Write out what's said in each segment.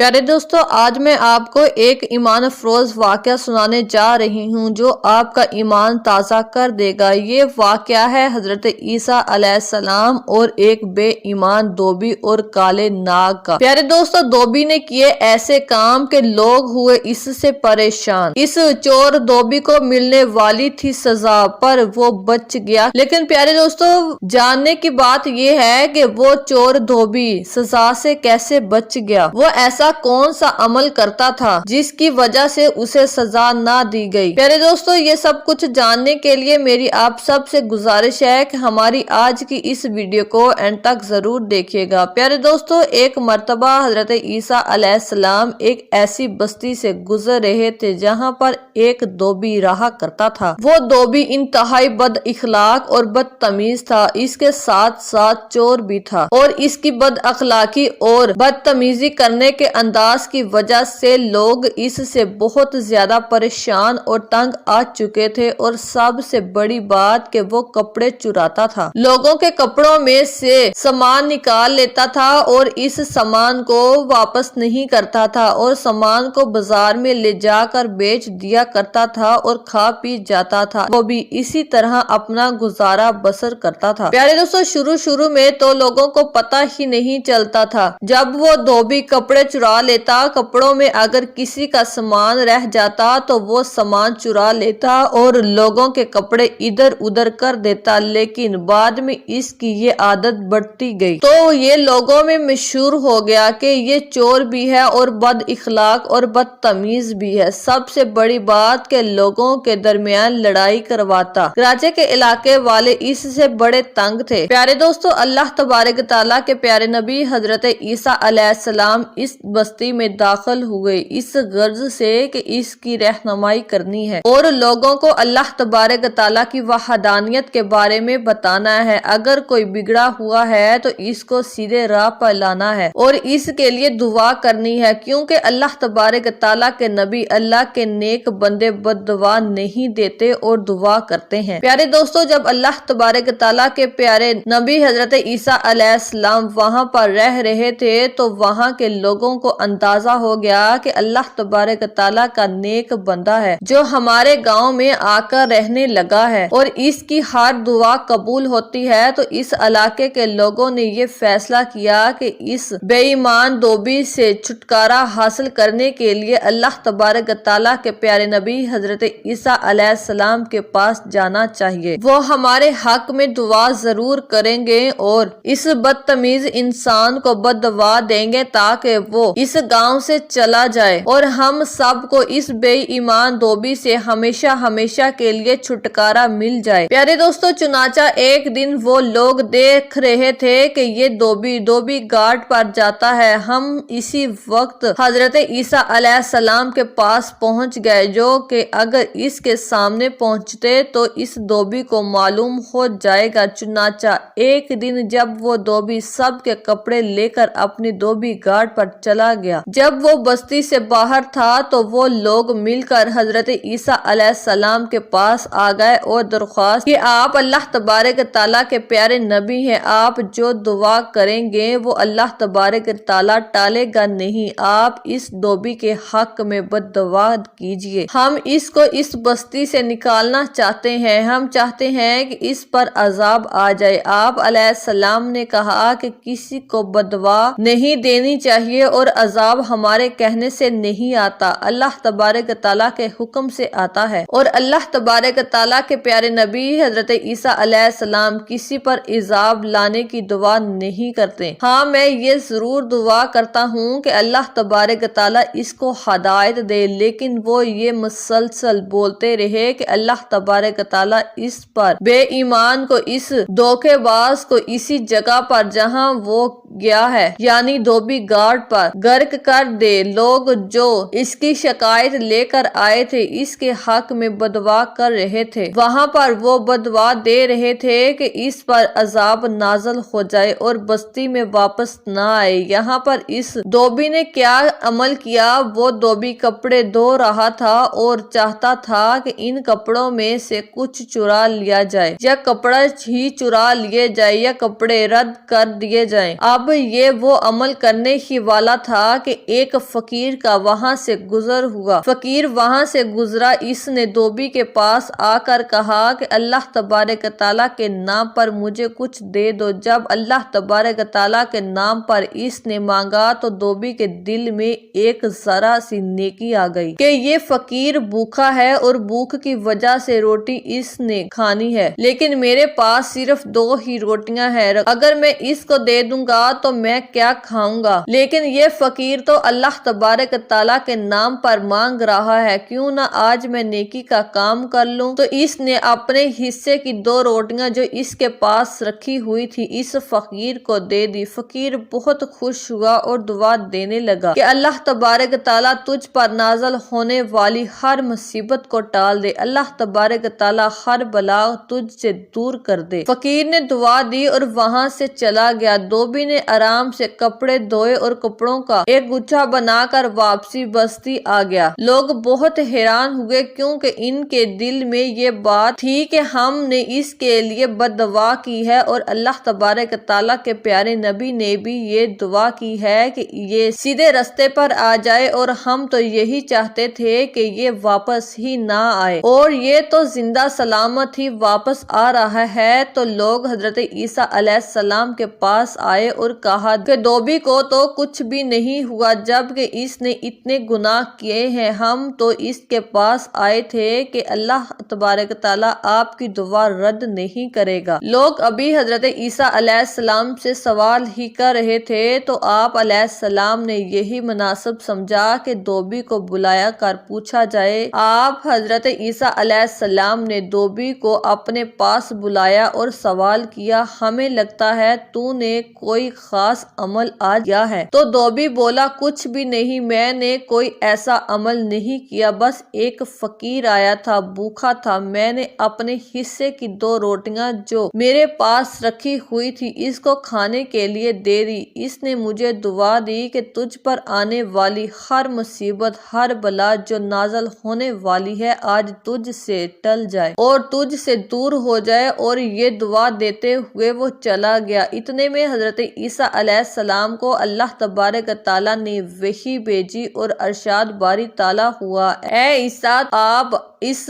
प्यारे दोस्तों, आज मैं आपको एक ईमान अफरोज वाकया सुनाने जा रही हूँ जो आपका ईमान ताज़ा कर देगा। ये वाकया है हजरत ईसा अलैहिस्सलाम और एक बेईमान धोबी और काले नाग का। प्यारे दोस्तों, धोबी ने किए ऐसे काम के लोग हुए इससे परेशान। इस चोर धोबी को मिलने वाली थी सजा, पर वो बच गया। लेकिन प्यारे दोस्तों, जानने की बात ये है कि वो चोर धोबी सजा से कैसे बच गया। वो ऐसा कौन सा अमल करता था जिसकी वजह से उसे सजा ना दी गई। प्यारे दोस्तों, ये सब कुछ जानने के लिए मेरी आप सब से गुजारिश है कि हमारी आज की इस वीडियो को एंड तक जरूर देखिएगा। प्यारे दोस्तों, एक मर्तबा हजरत ईसा अलैहिस्सलाम एक ऐसी बस्ती से गुजर रहे थे जहाँ पर एक धोबी रहा करता था। वो धोबी इंतहाई बद इखलाक और बदतमीज था। इसके साथ साथ चोर भी था और इसकी बद अखलाकी और बदतमीजी करने के अंदाज की वजह से लोग इससे बहुत ज्यादा परेशान और तंग आ चुके थे। और सबसे बड़ी बात कि वो कपड़े चुराता था, लोगों के कपड़ों में से सामान निकाल लेता था और इस सामान को वापस नहीं करता था और सामान को बाजार में ले जाकर बेच दिया करता था और खा पी जाता था। वो भी इसी तरह अपना गुजारा बसर करता था। प्यारे दोस्तों, शुरू में तो लोगों को पता ही नहीं चलता था। जब वो धोबी कपड़े चुरा लेता, कपड़ों में अगर किसी का सामान रह जाता तो वो सामान चुरा लेता और लोगों के कपड़े इधर उधर कर देता। लेकिन बाद में इसकी ये आदत बढ़ती गई तो ये लोगों में मशहूर हो गया कि ये चोर भी है और बद इखलाक और बदतमीज भी है। सबसे बड़ी बात के लोगों के दरमियान लड़ाई करवाता। कराची के इलाके वाले इससे बड़े तंग थे। प्यारे दोस्तों, अल्लाह तबारक तआला के प्यारे नबी हजरत ईसा अलैहिस्सलाम इस बस्ती में दाखिल हुए इस गर्ज से कि इसकी रहनुमाई करनी है और लोगों को अल्लाह तबारक तआला की वहदानियत के बारे में बताना है। अगर कोई बिगड़ा हुआ है तो इसको सीधे राह पर लाना है और इसके लिए दुआ करनी है, क्योंकि अल्लाह तबारक तआला के नबी अल्लाह के नेक बंदे बद्दुआ नहीं देते और दुआ करते हैं। प्यारे दोस्तों, जब अल्लाह तबारक तआला के प्यारे नबी हजरत ईसा अलैहिस्सलाम वहां पर रह रहे थे तो वहां के लोगों को अंदाजा हो गया कि अल्लाह तबारक तआला का नेक बंदा है जो हमारे गांव में आकर रहने लगा है और इसकी हर दुआ कबूल होती है। तो इस इलाके के लोगों ने ये फैसला किया कि इस बेईमान धोबी से छुटकारा हासिल करने के लिए अल्लाह तबारक तआला के प्यारे नबी हजरत ईसा अलैहिस्सलाम के पास जाना चाहिए। वो हमारे हक में दुआ जरूर करेंगे और इस बदतमीज इंसान को बद्दुआ देंगे ताकि वो इस गांव से चला जाए और हम सब को इस बेईमान धोबी से हमेशा हमेशा के लिए छुटकारा मिल जाए। प्यारे दोस्तों, चुनाचा एक दिन वो लोग देख रहे थे कि ये धोबी घाट पर जाता है। हम इसी वक्त हजरत ईसा अलैहिस्सलाम के पास पहुंच गए जो कि अगर इसके सामने पहुंचते तो इस धोबी को मालूम हो जाएगा। चुनाचा एक दिन जब वो धोबी सब के कपड़े लेकर अपनी धोबी घाट पर चला गया, जब वो बस्ती से बाहर था तो वो लोग मिलकर हजरत ईसा अलैहिस्सलाम के पास आ गए और दरख्वास्त कि आप अल्लाह तबारक तआला के प्यारे नबी हैं, आप जो दुआ करेंगे वो अल्लाह तबारक तआला टालेगा नहीं। आप इस धोबी के हक में बद्दुआ कीजिए। हम इसको इस बस्ती से निकालना चाहते हैं। हम चाहते हैं कि इस पर अजाब आ जाए। आप अलैहिस्सलाम ने कहा कि किसी को बद्दुआ नहीं देनी चाहिए और अजाब हमारे कहने से नहीं आता, अल्लाह तबारक तआला के हुक्म से आता है। और अल्लाह तबारक तआला के प्यारे नबी हजरत ईसा अलैहिस्सलाम किसी पर इजाब लाने की दुआ नहीं करते। हाँ, मैं ये जरूर दुआ करता हूँ कि अल्लाह तबारक तआला इसको हदायत दे। लेकिन वो ये मुसलसल बोलते रहे कि अल्लाह तबारक तआला इस पर बेईमान को, इस धोखेबाज को इसी जगह पर जहाँ वो गया है यानी धोबी घाट पर गर्क कर दे। लोग जो इसकी शिकायत लेकर आए थे इसके हक में बदवा कर रहे थे। वहां पर वो बदवा दे रहे थे कि इस पर अजाब नाजल हो जाए और बस्ती में वापस ना आए। यहाँ पर इस धोबी ने क्या अमल किया, वो धोबी कपड़े धो रहा था और चाहता था कि इन कपड़ों में से कुछ चुरा लिया जाए या कपड़ा ही चुरा लिए जाए या कपड़े रद्द कर दिए जाए। अब ये वो अमल करने ही वाला था تھا کہ ایک فقیر کا وہاں سے گزر ہوا۔ فقیر وہاں سے گزرا، اس نے دھوبی کے پاس آ کر کہا کہ اللہ تبارک تعالیٰ کے نام پر مجھے کچھ دے دو۔ جب اللہ تبارک تعالیٰ کے نام پر اس نے مانگا تو دھوبی کے دل میں ایک ذرا سی نیکی آ گئی کہ یہ فقیر بھوکا ہے اور بھوک کی وجہ سے روٹی اس نے کھانی ہے، لیکن میرے پاس صرف 2 ہی روٹیاں ہیں، اگر میں اس کو دے دوں گا تو میں کیا کھاؤں گا؟ لیکن یہ فقیر تو اللہ تبارک تعالیٰ کے نام پر مانگ رہا ہے، کیوں نہ آج میں نیکی کا کام کر لوں؟ تو اس نے اپنے حصے کی 2 روٹیاں جو اس کے پاس رکھی ہوئی تھی اس فقیر کو دے دی۔ فقیر بہت خوش ہوا اور دعا دینے لگا کہ اللہ تبارک تعالیٰ تجھ پر نازل ہونے والی ہر مصیبت کو ٹال دے، اللہ تبارک تعالیٰ ہر بلا تجھ سے دور کر دے۔ فقیر نے دعا دی اور وہاں سے چلا گیا۔ دھوبی نے آرام سے کپڑے دھوئے اور کپڑوں کا ایک گچھا بنا کر واپسی بستی آ گیا۔ لوگ بہت حیران ہوئے کیونکہ ان کے دل میں یہ بات تھی کہ ہم نے اس کے لیے بد دعا کی ہے، اور اللہ تبارک تعالیٰ کے پیارے نبی نے بھی یہ دعا کی ہے کہ یہ سیدھے رستے پر آ جائے، اور ہم تو یہی چاہتے تھے کہ یہ واپس ہی نہ آئے، اور یہ تو زندہ سلامت ہی واپس آ رہا ہے۔ تو لوگ حضرت عیسیٰ علیہ السلام کے پاس آئے اور کہا کہ دھوبی کو تو کچھ بھی نہیں ہوا جبکہ اس نے اتنے گناہ کیے ہیں، ہم تو اس کے پاس آئے تھے کہ اللہ تبارک تعالیٰ آپ کی دعا رد نہیں کرے گا۔ لوگ ابھی حضرت عیسیٰ علیہ السلام سے سوال ہی کر رہے تھے تو آپ علیہ السلام نے یہی مناسب سمجھا کہ دھوبی کو بلایا کر پوچھا جائے۔ آپ حضرت عیسیٰ علیہ السلام نے دھوبی کو اپنے پاس بلایا اور سوال کیا، ہمیں لگتا ہے تو نے کوئی خاص عمل آج کیا ہے؟ تو دھوبی بولا، کچھ بھی نہیں، میں نے کوئی ایسا عمل نہیں کیا، بس ایک فقیر آیا تھا، بھوکا تھا، میں نے اپنے حصے کی 2 روٹیاں جو میرے پاس رکھی ہوئی تھی اس کو کھانے کے لیے دے دی۔ اس نے مجھے دعا دی کہ تجھ پر آنے والی ہر مصیبت، ہر بلا جو نازل ہونے والی ہے آج تجھ سے ٹل جائے اور تجھ سے دور ہو جائے، اور یہ دعا دیتے ہوئے وہ چلا گیا۔ اتنے میں حضرت عیسیٰ علیہ السلام کو اللہ تبارک تعالیٰ نے وحی بھیجی اور ارشاد باری تعالیٰ ہوا، اے عیسیٰ، آپ اس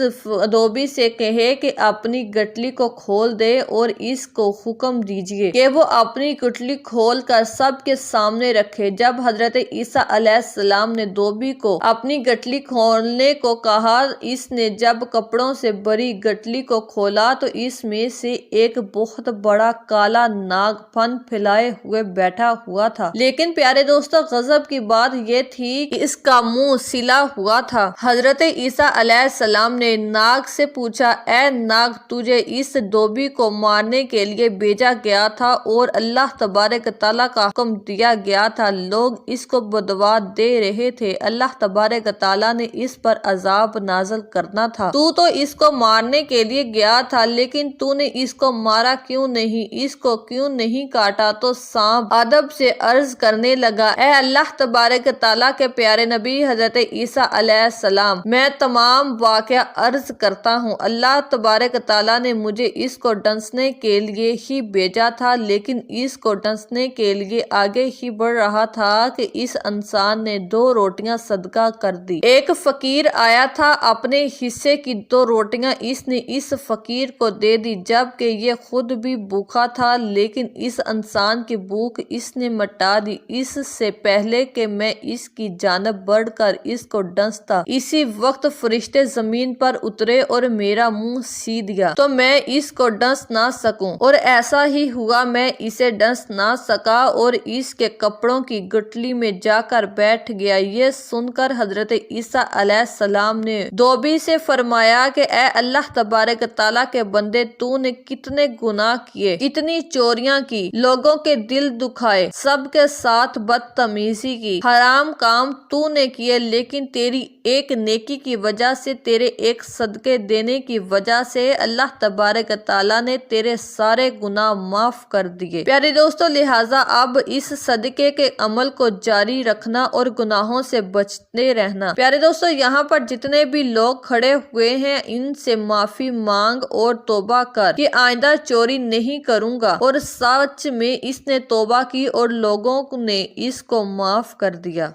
دھوبی سے کہے کہ اپنی گٹلی کو کھول دے اور اس کو حکم دیجئے کہ وہ اپنی گٹلی کھول کر سب کے سامنے رکھے۔ جب حضرت عیسیٰ علیہ السلام نے دھوبی کو اپنی گٹلی کھولنے کو کہا، اس نے جب کپڑوں سے بھری گٹلی کو کھولا تو اس میں سے ایک بہت بڑا کالا ناگ پن پھیلائے ہوئے بیٹھا ہوا تھا، لیکن پیارے دوستو غضب کی بات یہ تھی کہ اس کا منہ سلا ہوا تھا۔ حضرت عیسیٰ علیہ السلام نے ناگ سے پوچھا، اے ناگ، تجھے اس دھوبی کو مارنے کے لیے بھیجا گیا تھا اور اللہ تبارک تعالیٰ کا حکم دیا گیا تھا، لوگ اس کو بددعا دے رہے تھے، اللہ تبارک تعالیٰ نے اس پر عذاب نازل کرنا تھا، تو اس کو مارنے کے لیے گیا تھا، لیکن تو نے اس کو مارا کیوں نہیں، اس کو کیوں نہیں کاٹا؟ تو سانپ ادب سے عرض کرنے لگا، اے اللہ تبارک تعالیٰ کے پیارے نبی حضرت عیسیٰ علیہ السلام، میں تمام واقعہ عرض کرتا ہوں، اللہ تبارک تعالیٰ نے مجھے اس کو ڈسنے کے لیے ہی بھیجا تھا، لیکن اس کو ڈسنے کے لیے آگے ہی بڑھ رہا تھا کہ اس انسان نے 2 روٹیاں صدقہ کر دی۔ ایک فقیر آیا تھا، اپنے حصے کی 2 روٹیاں اس نے اس فقیر کو دے دی جبکہ یہ خود بھی بھوکا تھا، لیکن اس انسان کی بھوک اس نے مٹا دی۔ اس سے پہلے کہ میں اس کی جانب بڑھ کر اس کو ڈستا، اسی وقت فرشتے زمین پر اترے اور میرا منہ سی دیا تو میں اس کو ڈس نہ سکوں، اور ایسا ہی ہوا، میں اسے ڈس نہ سکا اور اس کے کپڑوں کی گٹلی میں جا کر بیٹھ گیا۔ یہ سن کر حضرت عیسیٰ علیہ السلام نے دھوبی سے فرمایا کہ اے اللہ تبارک تعالیٰ کے بندے، تو نے کتنے گناہ کیے، کتنی چوریاں کی، لوگوں کے دل دکھائے، سب کے ساتھ بدتمیزی کی، حرام کام تو نے کیے، لیکن تیری ایک نیکی کی وجہ سے، تیرے ایک صدقے دینے کی وجہ سے اللہ تبارک تعالیٰ نے تیرے سارے گناہ معاف کر دیے۔ پیارے دوستو، لہٰذا اب اس صدقے کے عمل کو جاری رکھنا اور گناہوں سے بچتے رہنا۔ پیارے دوستو، یہاں پر جتنے بھی لوگ کھڑے ہوئے ہیں ان سے معافی مانگ اور توبہ کر کہ آئندہ چوری نہیں کروں گا، اور سچ میں اس نے توبہ کی اور لوگوں نے اس اس کو معاف کر دیا۔